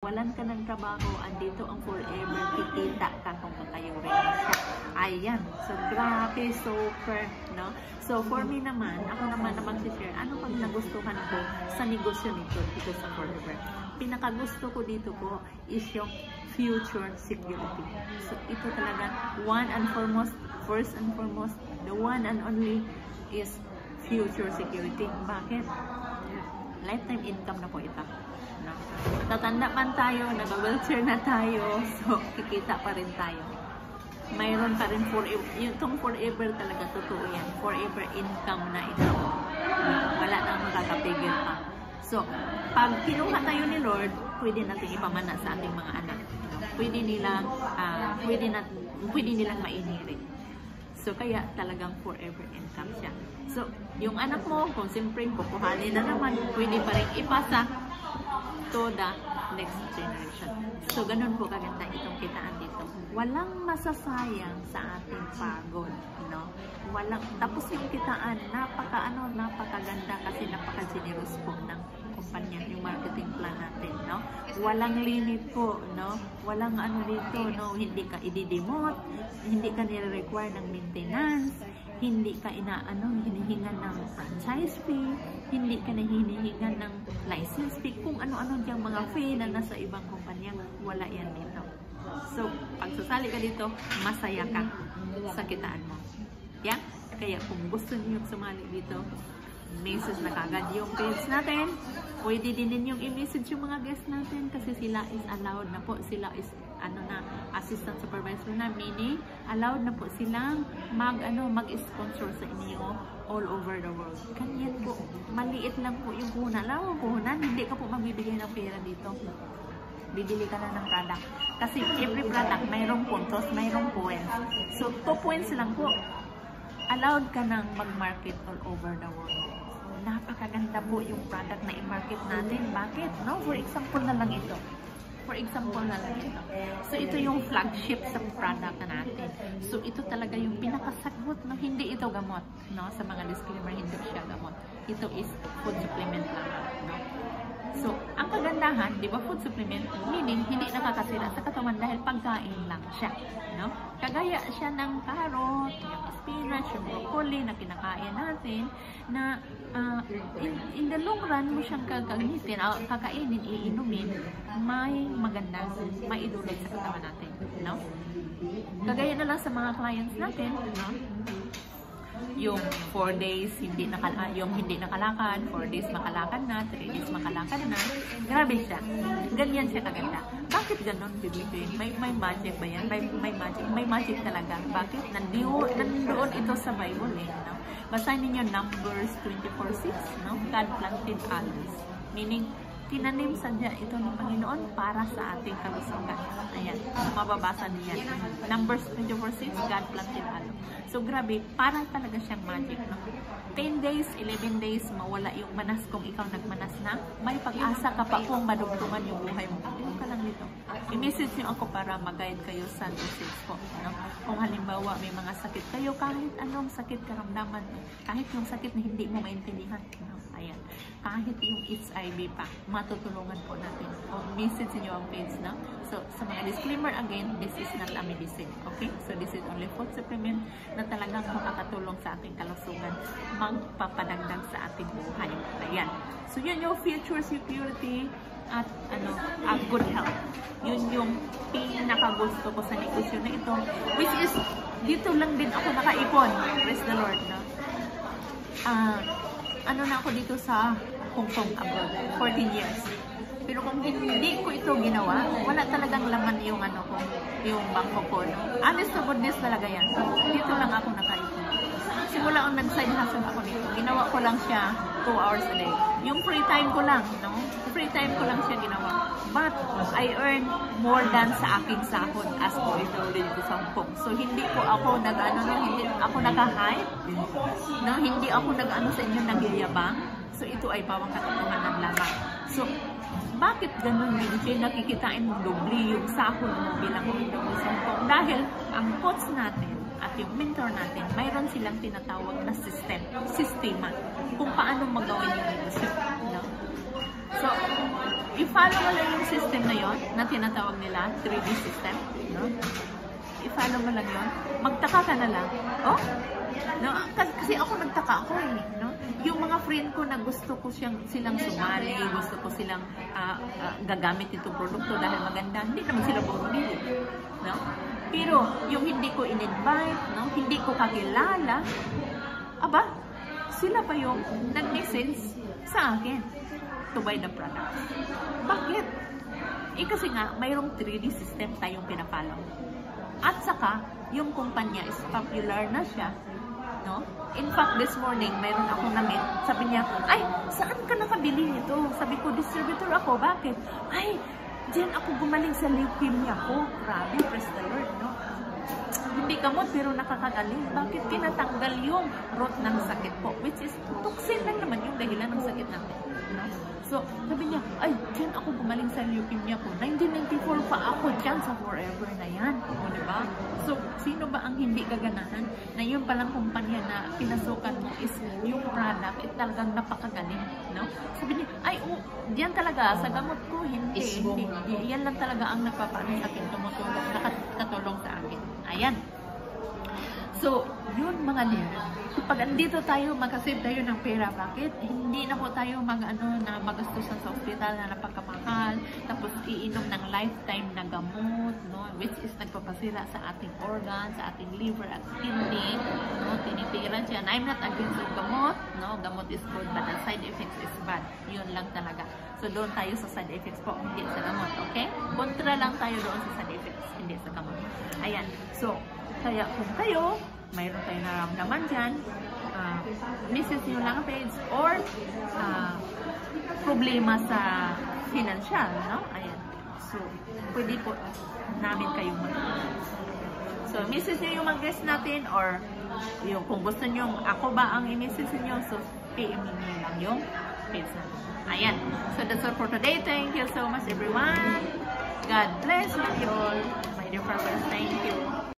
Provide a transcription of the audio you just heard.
Walan ka ng trabaho, andito ang forever, kikita ka kung kayo rin siya. Ayan. So, grabe, super, no? So, for me naman, ako naman na mag-share, ano pang nagustuhan ko sa negosyo nito dito sa forever? Pinakagusto ko dito po is yung future security. So, ito talaga, first and foremost, the one and only is future security. Bakit? Lifetime income na po ito. No? Tatanda man tayo, nag-wheelchair na tayo, so kikita pa rin tayo. Mayroon pa rin forever, itong forever talaga, totoo yan. Forever income na ito. Wala nang makakapigil pa. So, pag kinuha tayo ni Lord, pwede natin ipamana sa ating mga anak. Pwede nilang mainhirit. So, kaya talagang forever income siya. So, yung anak mo, kung siyempre kukuhanin na naman, pwede pa rin ipasa to the next generation. So, ganun po kaganda itong kitaan dito. Walang masasayang sa ating pagod, no? Tapos yung kitaan, napakaganda kasi napaka-generous po ng kumpanya, yung marketing plan natin, no? Walang limit po, no? Walang ano dito, no? Hindi ka i-demote, hindi ka nire-require ng maintenance, hindi ka hinihingan ng franchise fee, hindi ka na hinihingan ng license fee, kung ano-ano diyang mga fee na nasa ibang kumpanya, wala yan dito. So, pag sasali ka dito, masaya ka sa kitaan mo. Yeah? Kaya kung gusto niyo sumali dito, message na kagad yung page natin. Pwede din ninyong i-message yung mga guests natin kasi sila is allowed na po. Sila is assistant supervisor na, meaning allowed na po silang mag-sponsor sa inyo all over the world. Ganyan po. Maliit lang po yung puhunan. Alam mo, puhunan, hindi ka po magbibigay ng pera dito. Bibili ka na ng product. Kasi every product, mayroong puntos, mayroong points. So, 2 points lang po. Allowed ka nang mag-market all over the world. Napakaganda po yung product na i-market natin. Bakit? No? For example na lang ito. So, ito yung flagship sa product na natin. So, ito talaga yung pinakasagot. No? Hindi ito gamot. No? Sa mga disclaimer, hindi siya gamot. Ito is food supplement lang. No? So, ang kagandahan, di ba, food supplement, meaning hindi nakakasira sa katawan dahil pagkain lang siya. No? Kagaya siya ng carrot, yung spinach, yung broccoli na kinakain natin, na in the long run mo siyang kakainin, iinumin, may maganda, may idulot sa katawan natin. No? Kagaya na lang sa mga clients natin, no? Yung 4 days hindi nakalakad, 4 days makalakad na, 3 days makalakad na. Grabe siya. Ganyan siya kaganda. Bakit ganon, bibigay? May magic ba yan? May magic talaga. Bakit? Nandoon ito sa Bible, eh. No? Basahin ninyo Numbers 24:6, no? God planted olives. Meaning, tinanim sadya ito ng Panginoon para sa ating kalusugan. Ayan, mababasa niya. Numbers 24:6, God planted olives. So, grabe, parang talaga siyang magic. No? 10 days, 11 days, mawala yung manas kung ikaw nagmanas na. May pag-asa ka pa kung madugtungan yung buhay mo. Ano ka lang dito? I-message nyo ako para mag-guide kayo sa dosage po. No? Kung halimbawa may mga sakit kayo, kahit anong sakit karamdaman, kahit yung sakit na hindi mo maintindihan. No? Ayan. Kahit yung HIV pa, matutulungan po natin. O message nyo ang page, no? So, sa mga disclaimer again, this is not a medicine. Okay? So, this is only food supplement na talagang makakatulong sa ating kalusugan, magpapadagdag sa ating buhay. Ayan. So, yun yung future security at good health. Yun yung pinakagusto ko sa negosyo na ito, which is, dito lang din ako nakaipon. Praise the Lord, no? Na ako dito sa Hong Kong abroad, 14 years. Pero kung hindi ko ito ginawa, wala talagang laman yung yung bangko ko. No? Honest to goodness talaga yan. So, dito lang ako nakaipon. Simula ang nag-side hustle ako dito, ginawa ko lang siya 2 hours a day. Yung free time ko lang, no? Free time ko lang siya ginawa. But, I earn more than sa aking sahod as OFW dito sa Hong Kong. So, hindi ko ako hindi ako naka-hype, no? Hindi ako sa inyo nagyayabang. So, ito ay pawang katotohanan lamang. So, bakit ganun medyo nakikitain mo doble yung sahod mo bilang OFW sa Hong Kong? Dahil, ang coach natin at yung mentor natin, mayroon silang tinatawag na sistema kung paano magawin yung negosyo. No? So, i-follow mo lang yung system na yon na tinatawag nila 3D system, no? I-follow mo lang yon. Magtaka ka na lang. Oh? No? Kasi ako nagtaka ako eh, no? Yung mga friend ko na gusto ko silang sumali, gusto ko silang gagamit itong produkto dahil maganda, hindi naman sila bumili, no? Pero yung hindi ko in-invite, no? Hindi ko kakilala, aba, sila pa yung nag-message sa akin to buy the product. Bakit? Eh kasi nga, mayroong 3D system tayong pinapalaw. At saka, yung kumpanya is popular na siya. No? In fact, this morning, mayroon akong na-meet. Sabi niya, ay, saan ka nakabili nito? Sabi ko, distributor ako. Bakit? Ay, diyan ako gumaling sa leukemia ko. Grabe, praise the Lord, no? Hindi gamot pero nakakagaling. Bakit tinatanggal yung root ng sakit po? Which is, toxin lang naman yung dahilan ng sakit natin. No? So, sabi niya, ay, dyan ako gumaling sa leukemia ko. 1994 pa ako dyan sa forever na yan. O, diba? So, sino ba ang hindi gaganahan na yung palang kumpanya na pinasukan mo is yung product, it talagang napakagaling. No? Sabi niya, ay, diyan talaga, sa gamot ko, hindi. Yan lang talaga ang nagpapaano sa akin, tumutulong, nakatulong sa akin. Ayan. So, yun mga libre. Pag andito tayo, makasave tayo ng pera. Bakit? Hindi na po tayo magastusan sa ospital na napagkamahal, tapos iinom ng lifetime na gamot, no? Which is nagpapasira sa ating organ, sa ating liver at kidney, no? Tinitiran siya. I'm not against yung gamot, no? Gamot is good, but the side effects is bad. Yun lang talaga. So, doon tayo sa side effects po, hindi sa gamot, okay? Kontra lang tayo doon sa side effects, hindi sa gamot. Ayan. So, kaya kung kayo, mayroon kayo naramdaman dyan, message nyo lang page or problema sa financial, no? Ayan. So, pwede po namin kayong mag-tulong. So, message nyo yung mga guest natin or yung, kung gusto nyo, ako ba ang i-message nyo, so, PM nyo lang yung page natin. Ayan. So, that's all for today. Thank you so much, everyone. God bless you all. My dear friends, thank you.